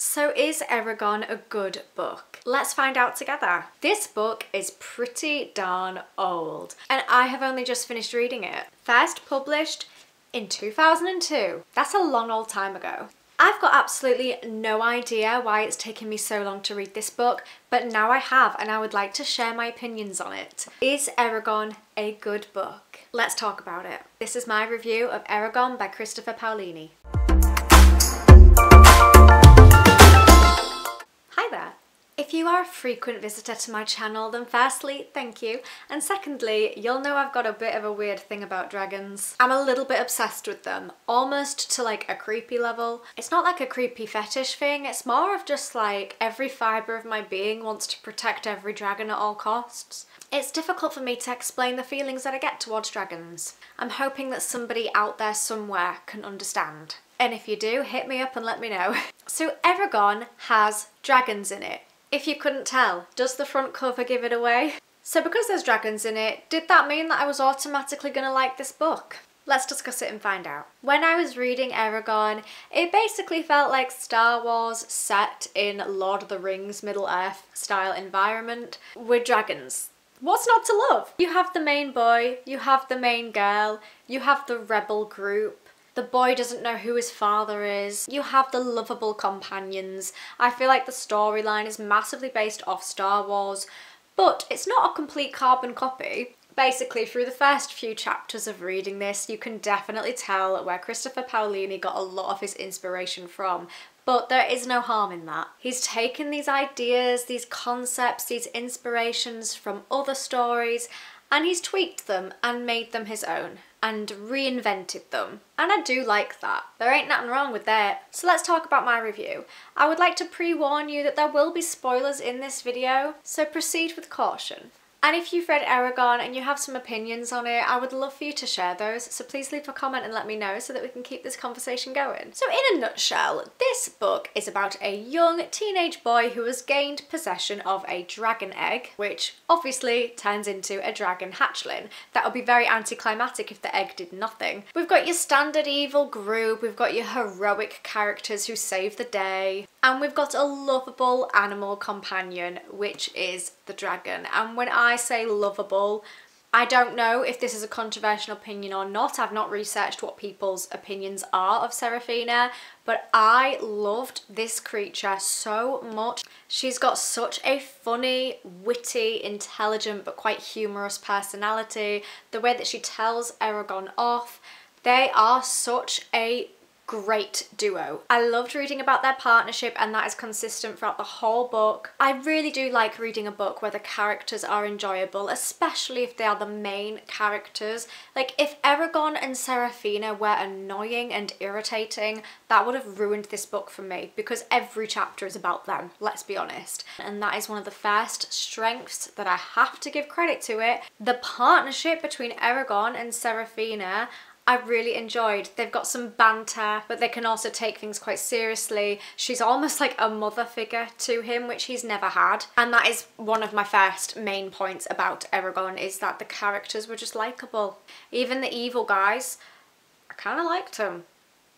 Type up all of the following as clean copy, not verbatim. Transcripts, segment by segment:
So is Eragon a good book? Let's find out together. This book is pretty darn old, and I have only just finished reading it. First published in 2002. That's a long old time ago. I've got absolutely no idea why it's taken me so long to read this book, but now I have, and I would like to share my opinions on it. Is Eragon a good book? Let's talk about it. This is my review of Eragon by Christopher Paolini. Hi there. If you are a frequent visitor to my channel, then firstly, thank you, and secondly, you'll know I've got a bit of a weird thing about dragons. I'm a little bit obsessed with them, almost to like a creepy level. It's not like a creepy fetish thing, it's more of just like every fibre of my being wants to protect every dragon at all costs. It's difficult for me to explain the feelings that I get towards dragons. I'm hoping that somebody out there somewhere can understand. And if you do, hit me up and let me know. So Eragon has dragons in it. If you couldn't tell, does the front cover give it away? So because there's dragons in it, did that mean that I was automatically gonna like this book? Let's discuss it and find out. When I was reading Eragon, it basically felt like Star Wars set in Lord of the Rings Middle-earth style environment with dragons. What's not to love? You have the main boy, you have the main girl, you have the rebel group. The boy doesn't know who his father is. You have the lovable companions. I feel like the storyline is massively based off Star Wars, but it's not a complete carbon copy. Basically, through the first few chapters of reading this, you can definitely tell where Christopher Paolini got a lot of his inspiration from, but there is no harm in that. He's taken these ideas, these concepts, these inspirations from other stories, and he's tweaked them and made them his own and reinvented them. And I do like that. There ain't nothing wrong with that. So let's talk about my review. I would like to pre-warn you that there will be spoilers in this video, so proceed with caution. And if you've read Eragon and you have some opinions on it, I would love for you to share those, so please leave a comment and let me know so that we can keep this conversation going. So in a nutshell, this book is about a young teenage boy who has gained possession of a dragon egg, which obviously turns into a dragon hatchling. That would be very anticlimactic if the egg did nothing. We've got your standard evil group, we've got your heroic characters who save the day, and we've got a lovable animal companion, which is the dragon. And when I say lovable, I don't know if this is a controversial opinion or not. I've not researched what people's opinions are of Saphira, but I loved this creature so much. She's got such a funny, witty, intelligent, but quite humorous personality. The way that she tells Eragon off, they are such a great duo. I loved reading about their partnership, and that is consistent throughout the whole book. I really do like reading a book where the characters are enjoyable, especially if they are the main characters. Like if Eragon and Saphira were annoying and irritating, that would have ruined this book for me, because every chapter is about them, let's be honest. And that is one of the first strengths that I have to give credit to it. The partnership between Eragon and Saphira I really enjoyed. They've got some banter, but they can also take things quite seriously. She's almost like a mother figure to him, which he's never had. And that is one of my first main points about Eragon, is that the characters were just likeable. Even the evil guys, I kind of liked them.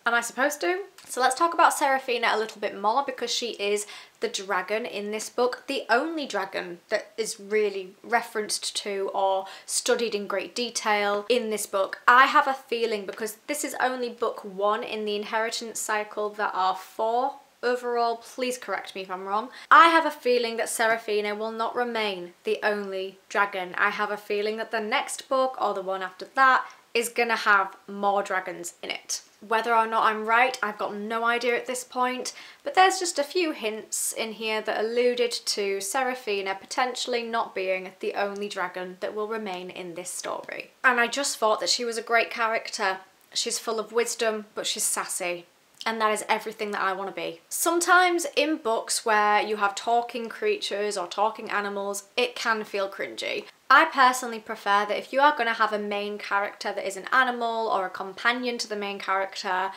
Am I supposed to? So let's talk about Saphira a little bit more, because she is the dragon in this book, the only dragon that is really referenced to or studied in great detail in this book. I have a feeling, because this is only book 1 in the inheritance cycle, there are 4 overall, please correct me if I'm wrong. I have a feeling that Saphira will not remain the only dragon. I have a feeling that the next book, or the one after that, is gonna have more dragons in it. Whether or not I'm right, I've got no idea at this point, but there's just a few hints in here that alluded to Saphira potentially not being the only dragon that will remain in this story. And I just thought that she was a great character. She's full of wisdom, but she's sassy. And that is everything that I want to be. Sometimes in books where you have talking creatures or talking animals, it can feel cringy. I personally prefer that if you are going to have a main character that is an animal or a companion to the main character,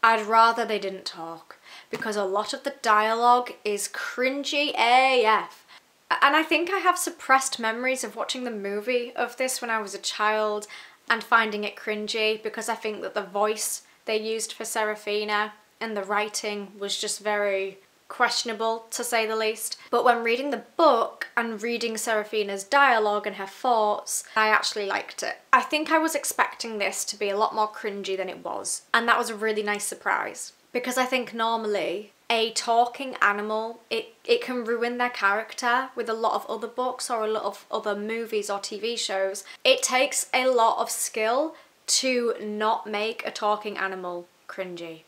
I'd rather they didn't talk, because a lot of the dialogue is cringy AF. And I think I have suppressed memories of watching the movie of this when I was a child and finding it cringy, because I think that the voice they used for Saphira and the writing was just very questionable to say the least. But when reading the book and reading Seraphina's dialogue and her thoughts, I actually liked it. I think I was expecting this to be a lot more cringy than it was, and that was a really nice surprise, because I think normally a talking animal, it can ruin their character with a lot of other books or a lot of other movies or TV shows. It takes a lot of skill to not make a talking animal cringy.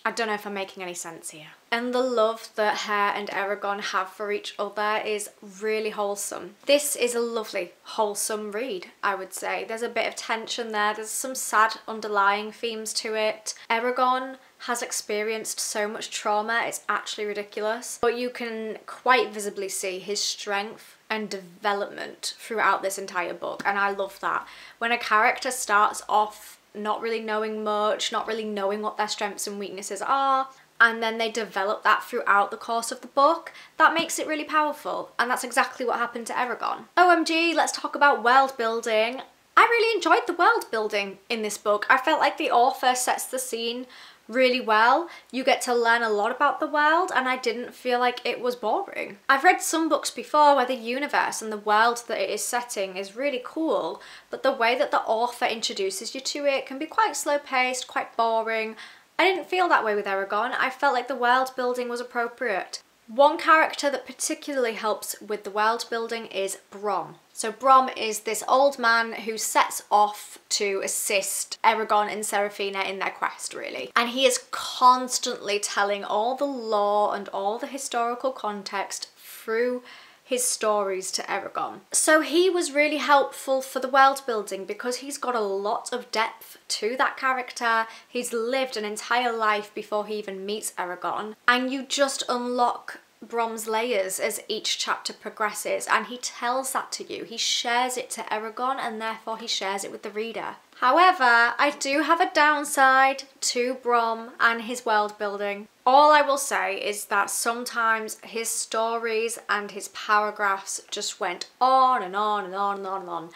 I don't know if I'm making any sense here. And the love that her and Eragon have for each other is really wholesome. This is a lovely, wholesome read, I would say. There's a bit of tension there. There's some sad underlying themes to it. Eragon has experienced so much trauma, it's actually ridiculous. But you can quite visibly see his strength and development throughout this entire book, and I love that. When a character starts off not really knowing much, not really knowing what their strengths and weaknesses are, and then they develop that throughout the course of the book, that makes it really powerful, and that's exactly what happened to Eragon. OMG, let's talk about world building. I really enjoyed the world building in this book. I felt like the author sets the scene really well. You get to learn a lot about the world, and I didn't feel like it was boring. I've read some books before where the universe and the world that it is setting is really cool, but the way that the author introduces you to it can be quite slow-paced, quite boring. I didn't feel that way with Eragon. I felt like the world building was appropriate. One character that particularly helps with the world building is Brom. So Brom is this old man who sets off to assist Eragon and Seraphina in their quest, really. And he is constantly telling all the lore and all the historical context through his stories to Eragon. So he was really helpful for the world building because he's got a lot of depth to that character. He's lived an entire life before he even meets Eragon, and you just unlock Brom's layers as each chapter progresses, and he tells that to you. He shares it to Eragon, and therefore he shares it with the reader. However, I do have a downside to Brom and his world building. All I will say is that sometimes his stories and his paragraphs just went on and on and on and on and on.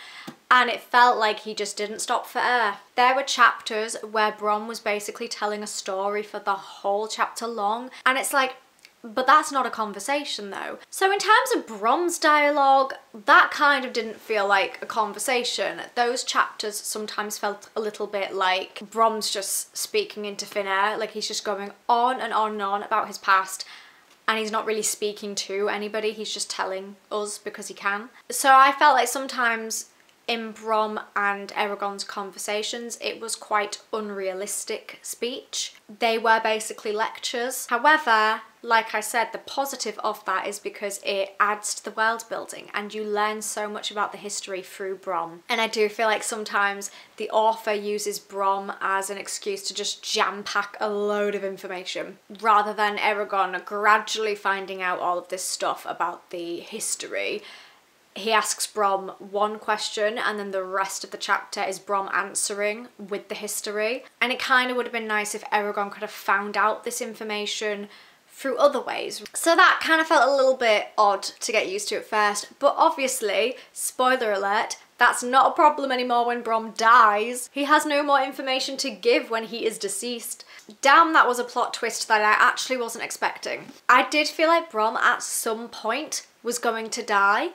And it felt like he just didn't stop for air. There were chapters where Brom was basically telling a story for the whole chapter long, and it's like, but that's not a conversation though. So in terms of Brom's dialogue, that kind of didn't feel like a conversation. Those chapters sometimes felt a little bit like Brom's just speaking into thin air, like he's just going on and on and on about his past, and he's not really speaking to anybody, he's just telling us because he can. So I felt like sometimes in Brom and Eragon's conversations, it was quite unrealistic speech. They were basically lectures. However, like I said, the positive of that is because it adds to the world building and you learn so much about the history through Brom. And I do feel like sometimes the author uses Brom as an excuse to just jam-pack a load of information, rather than Eragon gradually finding out all of this stuff about the history. He asks Brom one question and then the rest of the chapter is Brom answering with the history. And it kind of would have been nice if Eragon could have found out this information through other ways. So that kind of felt a little bit odd to get used to at first, but obviously, spoiler alert, that's not a problem anymore when Brom dies. He has no more information to give when he is deceased. Damn, that was a plot twist that I actually wasn't expecting. I did feel like Brom at some point was going to die,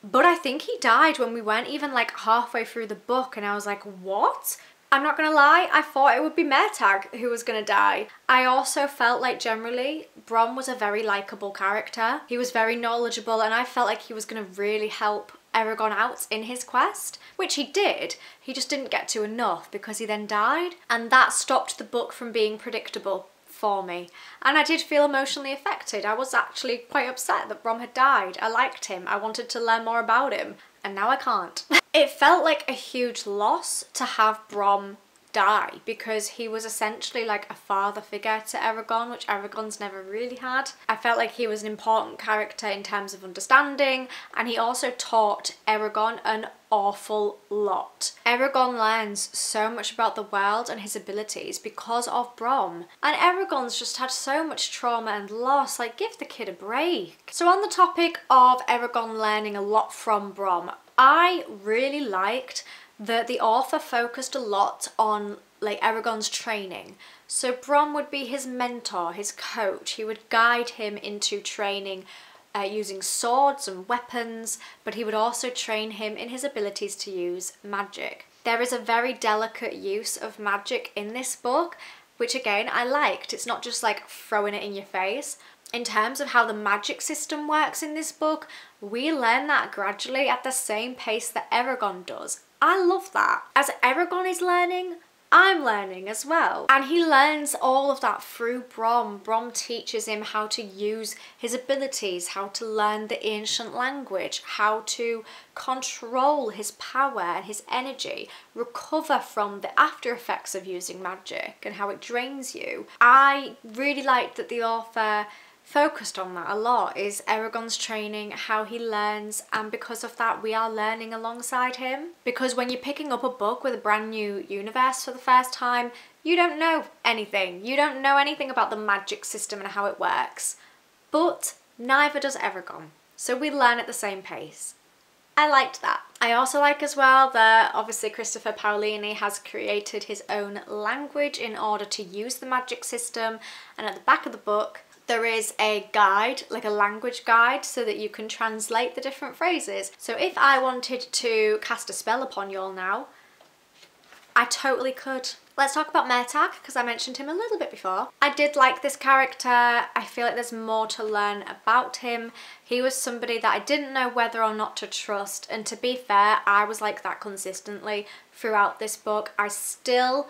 but I think he died when we weren't even like halfway through the book, and I was like, what? I'm not gonna lie, I thought it would be Mertag who was gonna die. I also felt like generally Brom was a very likeable character. He was very knowledgeable, and I felt like he was gonna really help Eragon out in his quest, which he did. He just didn't get to enough because he then died, and that stopped the book from being predictable for me. And I did feel emotionally affected. I was actually quite upset that Brom had died. I liked him. I wanted to learn more about him, and now I can't. It felt like a huge loss to have Brom die because he was essentially like a father figure to Eragon, which Eragon's never really had. I felt like he was an important character in terms of understanding, and he also taught Eragon an awful lot. Eragon learns so much about the world and his abilities because of Brom, and Eragon's just had so much trauma and loss, like give the kid a break. So on the topic of Eragon learning a lot from Brom, I really liked that the author focused a lot on like Eragon's training. So Bronn would be his mentor, his coach. He would guide him into training using swords and weapons, but he would also train him in his abilities to use magic. There is a very delicate use of magic in this book, which again I liked. It's not just like throwing it in your face. In terms of how the magic system works in this book, we learn that gradually at the same pace that Eragon does. I love that. As Eragon is learning, I'm learning as well. And he learns all of that through Bronn. Bronn teaches him how to use his abilities, how to learn the ancient language, how to control his power and his energy, recover from the after effects of using magic and how it drains you. I really liked that the author focused on that a lot, is Eragon's training, how he learns, and because of that we are learning alongside him. Because when you're picking up a book with a brand new universe for the first time, you don't know anything. You don't know anything about the magic system and how it works. But neither does Eragon. So we learn at the same pace. I liked that. I also like as well that obviously Christopher Paolini has created his own language in order to use the magic system, and at the back of the book there is a guide, like a language guide, so that you can translate the different phrases. So if I wanted to cast a spell upon you all now, I totally could. Let's talk about Murtagh, because I mentioned him a little bit before. I did like this character. I feel like there's more to learn about him. He was somebody that I didn't know whether or not to trust, and to be fair, I was like that consistently throughout this book. I still,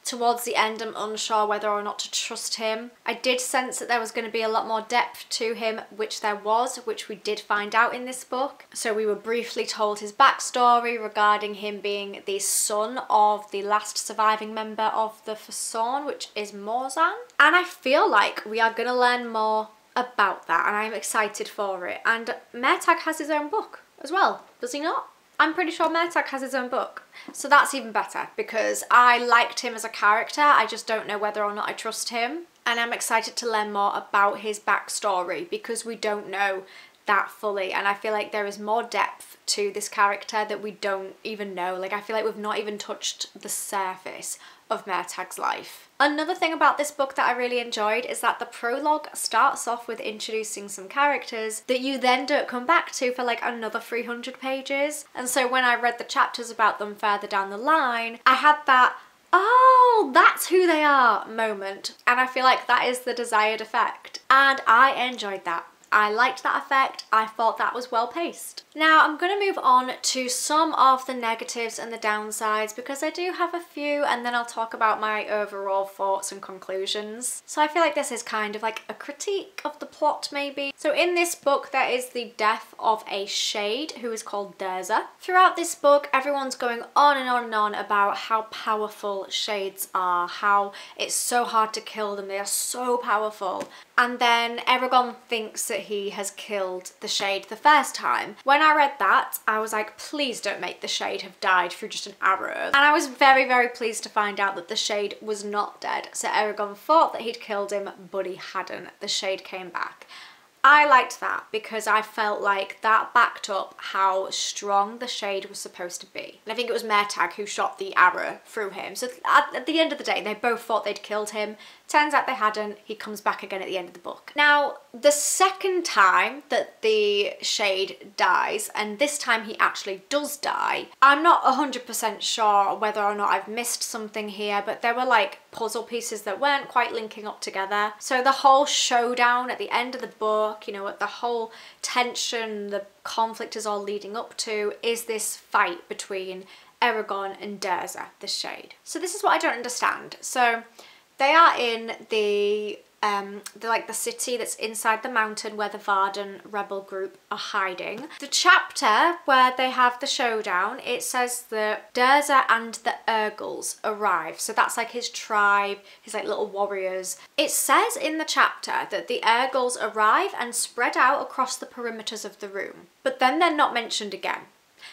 towards the end, I'm unsure whether or not to trust him. I did sense that there was going to be a lot more depth to him, which there was, which we did find out in this book. So we were briefly told his backstory regarding him being the son of the last surviving member of the Fason, which is Morzan. And I feel like we are going to learn more about that, and I'm excited for it. And Murtagh has his own book as well, does he not? I'm pretty sure Murtagh has his own book. So that's even better, because I liked him as a character. I just don't know whether or not I trust him. And I'm excited to learn more about his backstory, because we don't know that fully. And I feel like there is more depth to this character that we don't even know. Like, I feel like we've not even touched the surface of Murtagh's life. Another thing about this book that I really enjoyed is that the prologue starts off with introducing some characters that you then don't come back to for like another 300 pages. And so when I read the chapters about them further down the line, I had that, oh, that's who they are moment. And I feel like that is the desired effect. And I enjoyed that. I liked that effect. I thought that was well paced. Now I'm going to move on to some of the negatives and the downsides, because I do have a few, and then I'll talk about my overall thoughts and conclusions. So I feel like this is kind of like a critique of the plot maybe. So in this book there is the death of a shade who is called Durza. Throughout this book everyone's going on and on and on about how powerful shades are, how it's so hard to kill them, they are so powerful. And then Eragon thinks that he has killed the shade the first time. When I read that, I was like, please don't make the shade have died through just an arrow. And I was very, very pleased to find out that the shade was not dead. So Eragon thought that he'd killed him, but he hadn't. The shade came back. I liked that because I felt like that backed up how strong the shade was supposed to be. And I think it was Murtagh who shot the arrow through him. So at the end of the day, they both thought they'd killed him. Turns out they hadn't. He comes back again at the end of the book. Now, the second time that the shade dies, and this time he actually does die, I'm not 100% sure whether or not I've missed something here, but there were like puzzle pieces that weren't quite linking up together. So the whole showdown at the end of the book, you know, what the whole tension, the conflict is all leading up to, is this fight between Eragon and Durza, the shade. So this is what I don't understand. So they are in the city that's inside the mountain where the Varden rebel group are hiding. The chapter where they have the showdown, it says that Durza and the Urgles arrive. So that's like his tribe, his like little warriors. It says in the chapter that the Urgles arrive and spread out across the perimeters of the room, but then they're not mentioned again.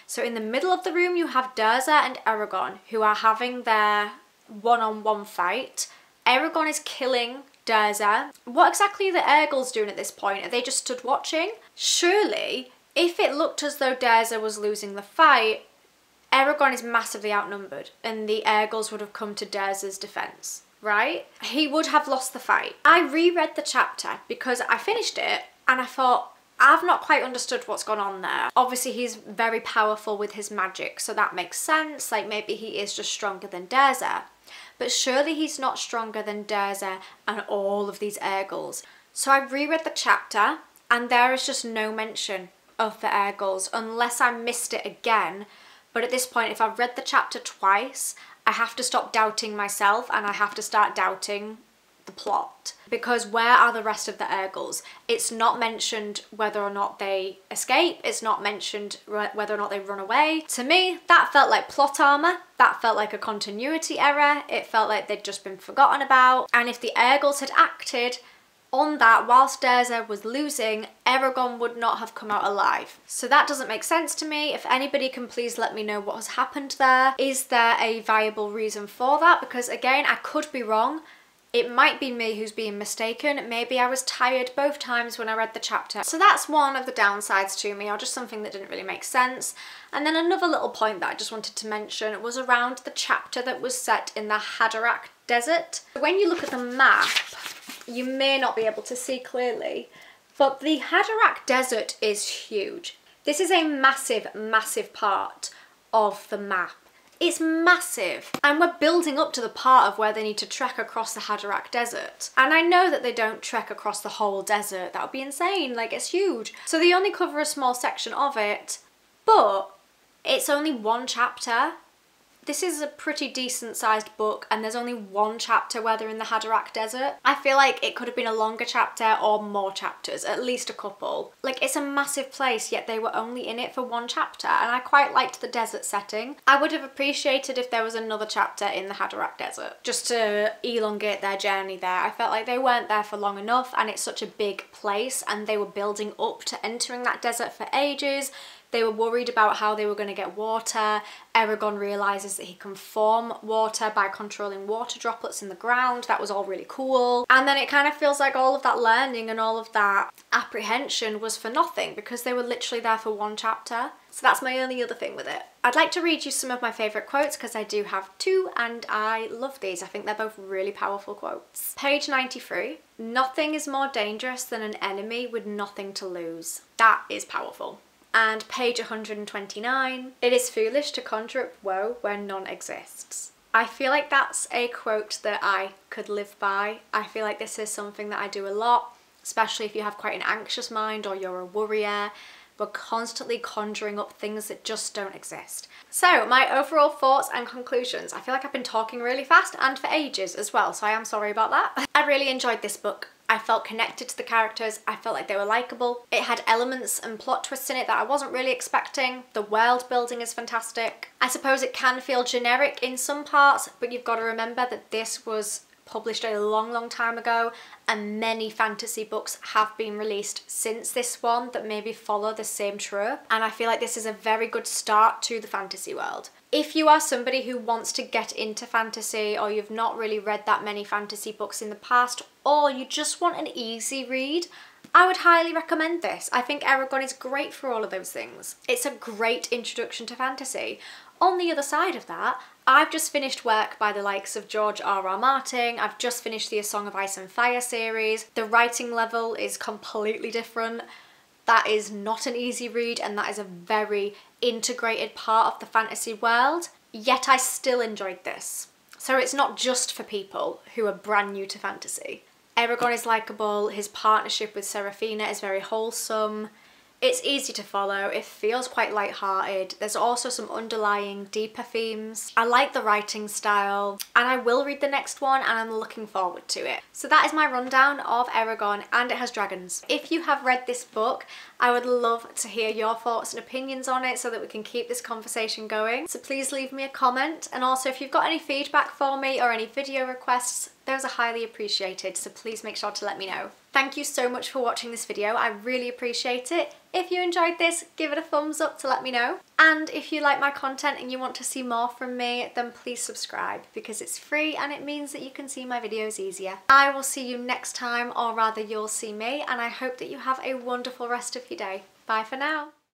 So in the middle of the room you have Durza and Eragon, who are having their one-on-one fight. Eragon is killing Durza. What exactly are the Urgles doing at this point? Are they just stood watching? Surely, if it looked as though Durza was losing the fight, Eragon is massively outnumbered and the Airgulls would have come to Durza's defence, right? He would have lost the fight. I reread the chapter because I finished it and I thought, I've not quite understood what's gone on there. Obviously he's very powerful with his magic, so that makes sense. Like maybe he is just stronger than Durza. But surely he's not stronger than Durza and all of these Airgulls. So I reread the chapter and there is just no mention of the Airgulls unless I missed it again. But at this point, if I've read the chapter twice, I have to stop doubting myself and I have to start doubting the plot. Because where are the rest of the Airgulls? It's not mentioned whether or not they escape. It's not mentioned whether or not they run away. To me, that felt like plot armor. That felt like a continuity error. It felt like they'd just been forgotten about. And if the Airgulls had acted on that whilst Durza was losing, Eragon would not have come out alive. So that doesn't make sense to me. If anybody can please let me know what has happened there. Is there a viable reason for that? Because again, I could be wrong. It might be me who's being mistaken. Maybe I was tired both times when I read the chapter. So that's one of the downsides to me, or just something that didn't really make sense. And then another little point that I just wanted to mention was around the chapter that was set in the Haderach Desert. When you look at the map, you may not be able to see clearly, but the Haderach Desert is huge. This is a massive, massive part of the map. It's massive, and we're building up to the part of where they need to trek across the Haderach Desert. And I know that they don't trek across the whole desert. That would be insane, like it's huge. So they only cover a small section of it, but it's only one chapter. This is a pretty decent sized book and there's only one chapter where they're in the Haderach Desert. I feel like it could have been a longer chapter or more chapters, at least a couple. Like it's a massive place, yet they were only in it for one chapter, and I quite liked the desert setting. I would have appreciated if there was another chapter in the Haderach Desert, just to elongate their journey there. I felt like they weren't there for long enough and it's such a big place and they were building up to entering that desert for ages. They were worried about how they were going to get water. Eragon realises that he can form water by controlling water droplets in the ground. That was all really cool. And then it kind of feels like all of that learning and all of that apprehension was for nothing because they were literally there for one chapter. So that's my only other thing with it. I'd like to read you some of my favourite quotes because I do have two and I love these. I think they're both really powerful quotes. Page 93. Nothing is more dangerous than an enemy with nothing to lose. That is powerful. And page 129, it is foolish to conjure up woe where none exists. I feel like that's a quote that I could live by. I feel like this is something that I do a lot, especially if you have quite an anxious mind or you're a worrier. We're constantly conjuring up things that just don't exist. So my overall thoughts and conclusions. I feel like I've been talking really fast and for ages as well, so I am sorry about that. I really enjoyed this book. I felt connected to the characters, I felt like they were likeable. It had elements and plot twists in it that I wasn't really expecting. The world building is fantastic. I suppose it can feel generic in some parts, but you've got to remember that this was published a long time ago and many fantasy books have been released since this one that maybe follow the same trope, and I feel like this is a very good start to the fantasy world. If you are somebody who wants to get into fantasy, or you've not really read that many fantasy books in the past, or you just want an easy read, I would highly recommend this. I think Eragon is great for all of those things. It's a great introduction to fantasy. On the other side of that, I've just finished work by the likes of George R.R. Martin. I've just finished the A Song of Ice and Fire series. The writing level is completely different. That is not an easy read and that is a very integrated part of the fantasy world, yet I still enjoyed this. So it's not just for people who are brand new to fantasy. Eragon is likeable, his partnership with Saphira is very wholesome. It's easy to follow, it feels quite light-hearted. There's also some underlying deeper themes. I like the writing style and I will read the next one and I'm looking forward to it. So that is my rundown of Eragon, and it has dragons. If you have read this book, I would love to hear your thoughts and opinions on it so that we can keep this conversation going. So please leave me a comment, and also if you've got any feedback for me or any video requests, those are highly appreciated, so please make sure to let me know. Thank you so much for watching this video, I really appreciate it. If you enjoyed this, give it a thumbs up to let me know. And if you like my content and you want to see more from me, then please subscribe because it's free and it means that you can see my videos easier. I will see you next time, or rather you'll see me, and I hope that you have a wonderful rest of your day. Bye for now.